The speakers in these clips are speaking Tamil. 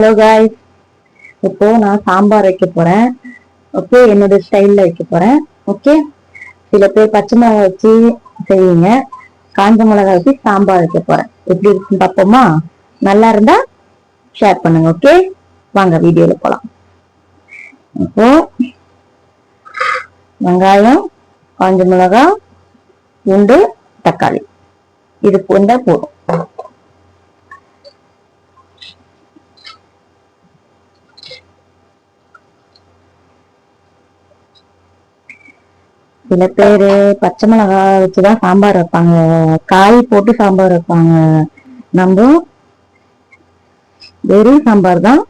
ஹலோ காய்ஸ், இப்போ நான் சாம்பார் வைக்க போறேன். ஓகே, என்னோட ஸ்டைல்ல வைக்க போறேன். ஓகே, சில பேர் பச்சை மிளகாய் வச்சு செய்வீங்க, காஞ்ச மிளகாய் வச்சு சாம்பார் வைக்க போறேன். எப்படி இருக்குன்னு பார்ப்போமா? நல்லா இருந்தா ஷேர் பண்ணுங்க. ஓகே, வாங்க வீடியோல போலாம். இப்போ வெங்காயம், காஞ்ச மிளகாய், பூண்டு, தக்காளி இது பூண்டா போதும். சில பேரு பச்சை மிளகாய் வச்சுதான் சாம்பார் வைப்பாங்க, காய் போட்டு சாம்பார் வைப்பாங்க. நம்ம வெறும் சாம்பார் தான்,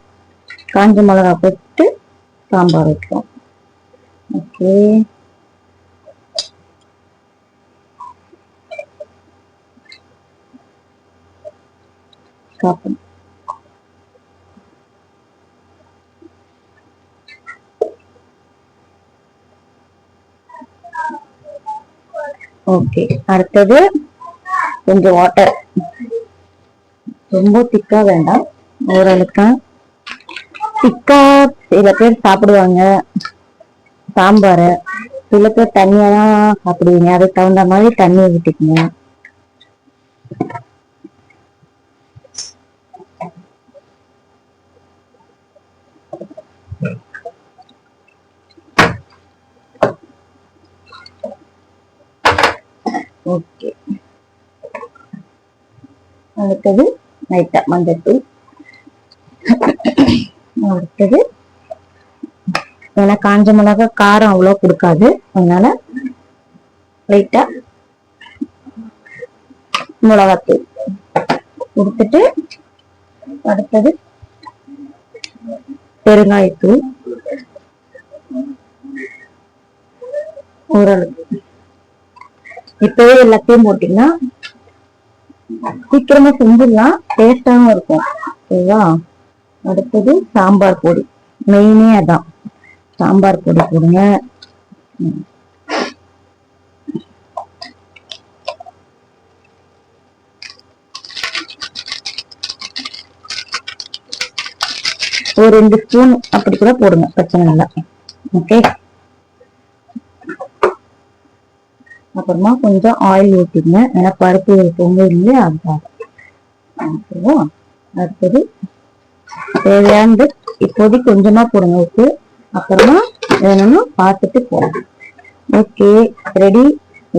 காஞ்ச மிளகாய் போட்டு சாம்பார் வைக்கிறோம். Okay, okay. அடுத்தது கொஞ்சம் வாட்டர், ரொம்ப திக்கா வேண்டாம், ஓரளவுக்கு திக்கா. சில பேர் சாப்பிடுவாங்க சாம்பார, சில பேர் தண்ணியா தான் சாப்பிடுவீங்க, அதுக்கு தகுந்த மாதிரி தண்ணி ஊற்றிக்கணும். ஓகே, அடுத்தது லைட்டா மஞ்சத்தூள். அடுத்தது ஏன்னா காஞ்ச மிளகாய் காரம் அவ்வளவு கொடுக்காது, அதனால லைட்டா மிளகாத்தூள் கொடுத்துட்டு, அடுத்தது பெருங்காயத்தூள் ஓரளவு. இப்பவே எல்லாத்தையும் போட்டீங்கன்னா சீக்கிரமா செஞ்சிடலாம், டேஸ்டாவும் இருக்கும். ஓகேவா? அடுத்தது சாம்பார் பொடி, மெயினே அதான். சாம்பார் பொடி போடுங்க. ஒரு 2 ஸ்பூன் அப்படி கூட போடுங்க, பிரச்சனை இல்லை. ஓகே, அப்புறமா கொஞ்சம் ஆயில் ஊற்றிடுங்க, ஏன்னா பருப்பு பொங்க இல்லையா, அதுக்காக. அடுத்தது தேவையானது இப்போதைக்கு கொஞ்சமா போடுங்க உப்பு, அப்புறமா வேணும்னு பார்த்துட்டு போடுங்க. Okay, ready.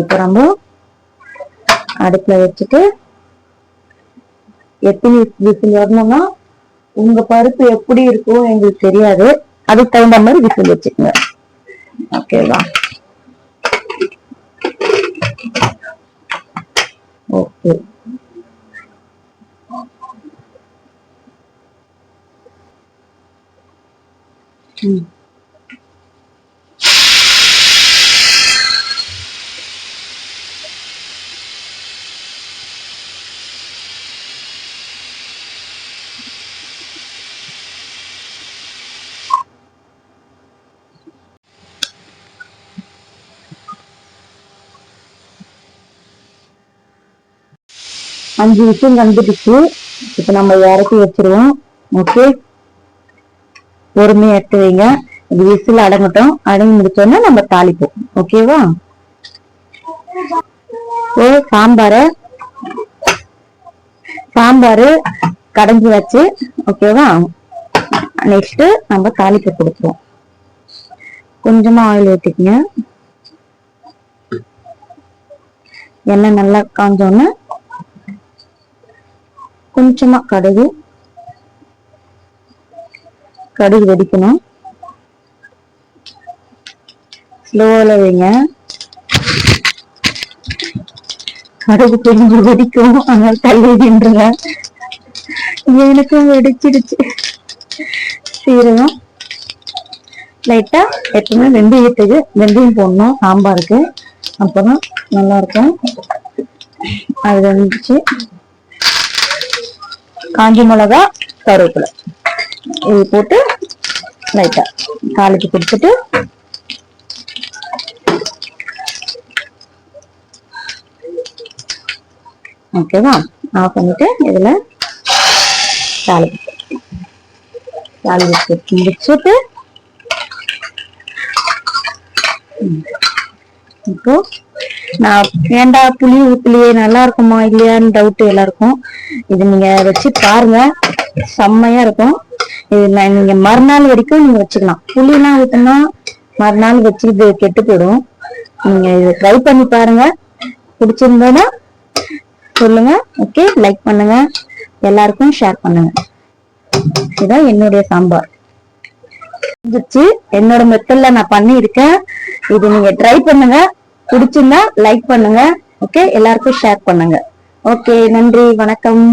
இப்போ நம்ம அடுப்புல வச்சுட்டு எத்தனை விசில் வரணும்னா, உங்க பருப்பு எப்படி இருக்கும் எங்களுக்கு தெரியாது, அதுக்கு தகுந்த மாதிரி விசில் வச்சுக்கோங்க. ஓகேவா? ஓகே, அஞ்சு விசில் வந்துடுச்சு. இப்ப நம்ம இறக்கி வச்சிருவோம். ஓகே, பொறுமையா எடுத்து வைங்க, இது விசில் அடங்கட்டும். அடங்கி முடிச்சோன்னா நம்ம தாளிப்போம். ஓகேவா? சாம்பாரு கடைஞ்சி வச்சு. ஓகேவா? நெக்ஸ்ட் நம்ம தாளிப்பு கொடுப்போம். கொஞ்சமா ஆயில் ஊத்திக்கங்க, எண்ணெய் நல்லா காஞ்சோன்னு கொஞ்சமா கடுகு வெடிக்கணும். ஸ்லோல வைங்க, கடுகு கொஞ்சம் வெடிக்கும், அதனால தள்ளிடுங்க. எனக்கும் வெடிச்சிடுச்சு. சீரகம் லைட்டா, எப்பவுமே வெந்தயம் போடணும் சாம்பாருக்கு, அப்பதான் நல்லா இருக்கும். அது வந்துச்சு. காஞ்சி மிளகா, கருவேப்பிலை இது போட்டு லைட்டா தாளிச்சு கொடுத்துட்டு, ஓகேவா? ஆஃப் பண்ணிட்டு இதுல தாளிப்பு தாளிச்சு முடிச்சுட்டு இப்போ நான் ஏண்டா புளி ஊத்துலையே நல்லா இருக்குமா இல்லையான்னு டவுட் எல்லாருக்கும். இது நீங்க வச்சு பாருங்க, செம்மையா இருக்கும். இது நீங்க மறுநாள் வரைக்கும் நீங்க வச்சுக்கலாம். புளி எல்லாம் ஊத்துனா மறுநாள் வச்சு இது கெட்டு போயிடும். நீங்க இதை ட்ரை பண்ணி பாருங்க. பிடிச்சிருந்தா சொல்லுங்க. ஓகே, லைக் பண்ணுங்க, எல்லாருக்கும் ஷேர் பண்ணுங்க. இதான் என்னுடைய சாம்பார். என்னோட மெத்தட்ல நான் பண்ணியிருக்கேன். இது நீங்க ட்ரை பண்ணுங்க. பிடிச்சிருந்தா லைக் பண்ணுங்க. ஓகே, எல்லாருக்கும் ஷேர் பண்ணுங்க. ஓகே, நன்றி, வணக்கம்.